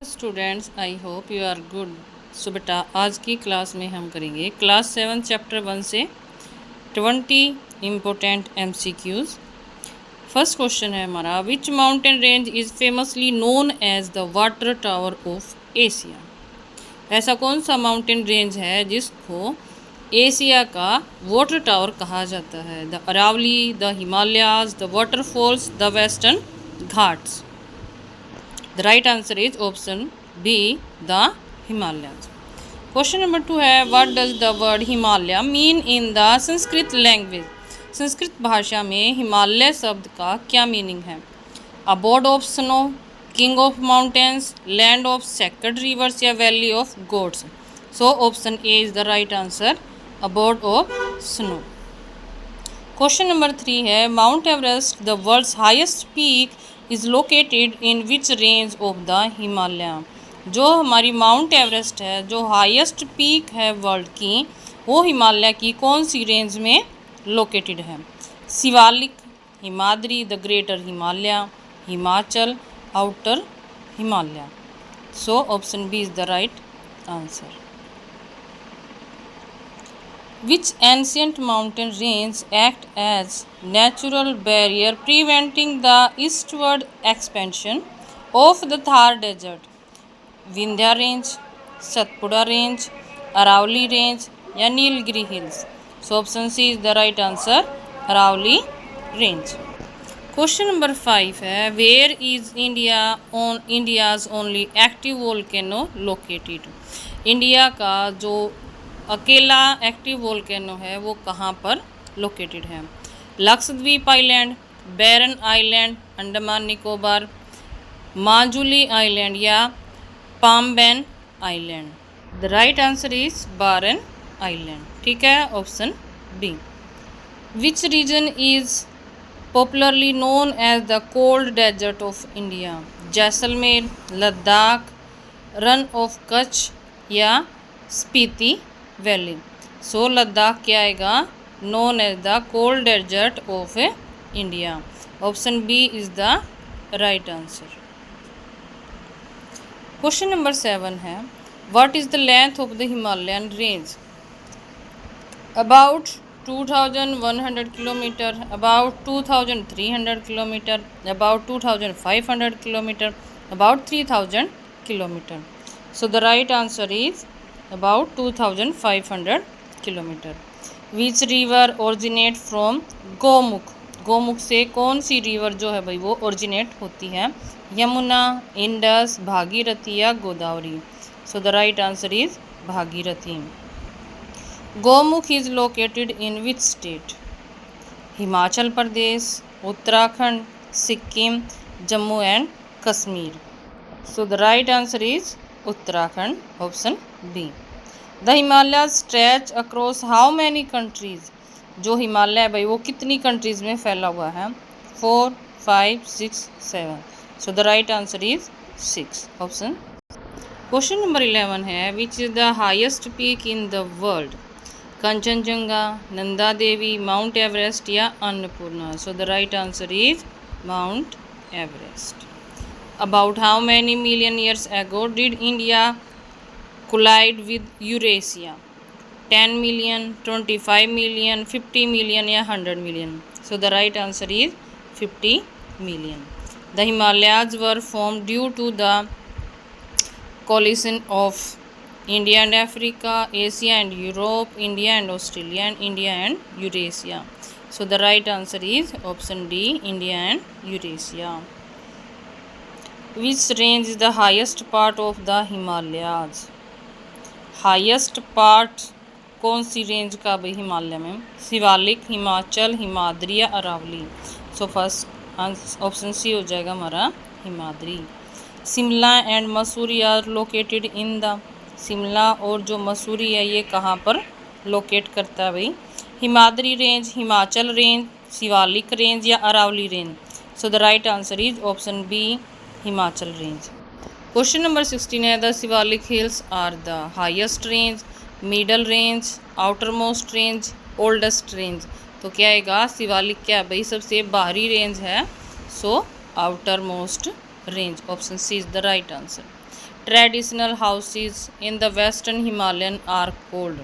Students, I hope you are good. So बेटा, आज की क्लास में हम करेंगे क्लास 7 चैप्टर 1 से 20 इम्पोर्टेंट MCQs। फर्स्ट क्वेश्चन है हमारा, which mountain range is famously known as the water tower of Asia. ऐसा कौन सा माउंटेन रेंज है जिसको एशिया का वाटर टावर कहा जाता है? The Aravalli, the Himalayas, the waterfalls, the Western Ghats. The right answer is option B, the Himalayas. Question number 2 है, what does the word Himalaya mean in the Sanskrit language? Sanskrit भाषा में हिमालय शब्द का क्या मीनिंग है? abode of snow, king of mountains, land of sacred rivers या valley of gods. So option A is the right answer, abode of snow. Question number 3 है, Mount Everest, the world's highest peak, is located in which range of the Himalaya. जो हमारी mount Everest है, जो highest peak है world की, वो हिमालय की कौन सी रेंज में लोकेटेड है? Shivalik, Himadri, the Greater Himalaya, Himachal, outer Himalaya. So option B is the right answer. Which ancient mountain range act as natural barrier preventing the eastward expansion of the Thar Desert? Vindhya Range, Satpura Range, Aravalli Range या Nilgiri hills. So option C is the right answer, Aravalli range. Question number 5 है, where is India's only active volcano located. India का जो अकेला active volcano है वो कहाँ पर located है? Lakshadweep island, Barren island, Andaman Nicobar, Majuli island या Pamban island. The right answer is Barren island. ठीक है, option B. Which region is popularly known as the cold desert of India? Jaisalmer, Ladakh, Rann of Kutch या स्पीति वैली। सो लद्दाख क्या आएगा? Known as the cold desert of India. Option B is the right answer. Question number 7 है, what is the length of the Himalayan range? About 2100 kilometre, about 2300 kilometre, about 2500 kilometre, about 3000 kilometre. So the right answer is about 2500 kilometre. Which river originate from Gomukh? Gomukh से कौन सी river जो है भाई वो originate होती है? Yamuna, Indus, Bhagirathi या Godavari. So the right answer is Bhagirathi. Gomukh is located in which state? Himachal Pradesh, Uttarakhand, Sikkim, Jammu and Kashmir. So the right answer is Uttarakhand, option B. The Himalaya stretch across how many countries? जो हिमालय है भाई वो कितनी कंट्रीज में फैला हुआ है? 4, 5, 6, 7। So the right answer is 6, option. Question number 11 है, which is the highest peak in the world? Kanchenjunga, Nanda Devi, Mount Everest या Annapurna. So the right answer is Mount Everest. About how many million years ago did India collide with Eurasia? 10 million, 25 million, 50 million या 100 million? So the right answer is 50 million. The Himalayas were formed due to the collision of India and Africa, Asia and Europe, India and Australia, and India and Eurasia. So the right answer is option D, India and Eurasia. Which range is the highest part of the Himalayas? Highest part कौन सी range का भाई हिमालय में? शिवालिक, हिमाचल, हिमाद्री या Aravalli. So first option C हो जाएगा हमारा Himadri. Shimla and Mussoorie are located in the. Shimla और जो मसूरी है ये कहाँ पर लोकेट करता है भाई? Himadri range, Himachal range, Shivalik range या Aravalli range. So the right answer is option B, Himachal range. Question number 16 है, the Shivalik hills are the highest range, middle range, outermost range, oldest range. तो क्या आएगा? शिवालिक क्या है भाई? सबसे बाहरी रेंज है, so outermost range. Option C is the right answer. Traditional houses in the Western Himalayan are cold.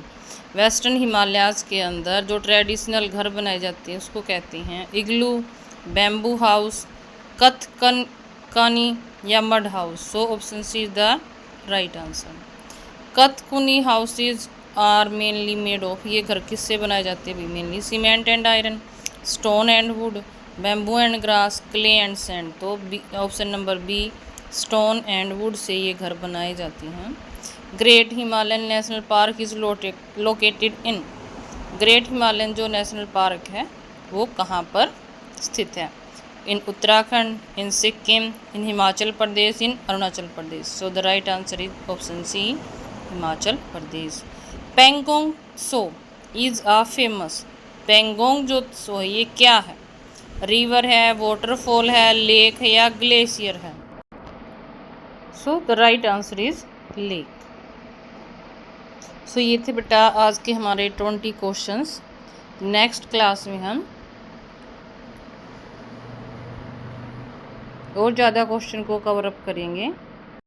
Western Himalayas के अंदर जो ट्रेडिशनल घर बनाए जाते हैं उसको कहते हैं इग्लू, बैम्बू हाउस, कथकनी या mud house. So option C is the right answer. Kathkuni houses are mainly made of, ये घर किससे बनाए जाते हैं? Mainly cement and iron, stone and wood, bamboo and grass, clay and sand. तो option number B stone and wood से ये घर बनाए जाते हैं। Great Himalayan national park is located in, great Himalayan जो नेशनल पार्क है वो कहाँ पर स्थित है? इन Uttarakhand, in Sikkim, in Himachal Pradesh, in Arunachal Pradesh. So the right answer is option C Himachal Pradesh. Pangong So is a famous, Pangong जो सो है ये क्या है? रिवर है, वाटरफॉल है, लेक है या ग्लेशियर है? So the right answer is lake. So ये थे बेटा आज के हमारे 20 क्वेश्चंस। नेक्स्ट क्लास में हम और ज़्यादा क्वेश्चन को कवर अप करेंगे।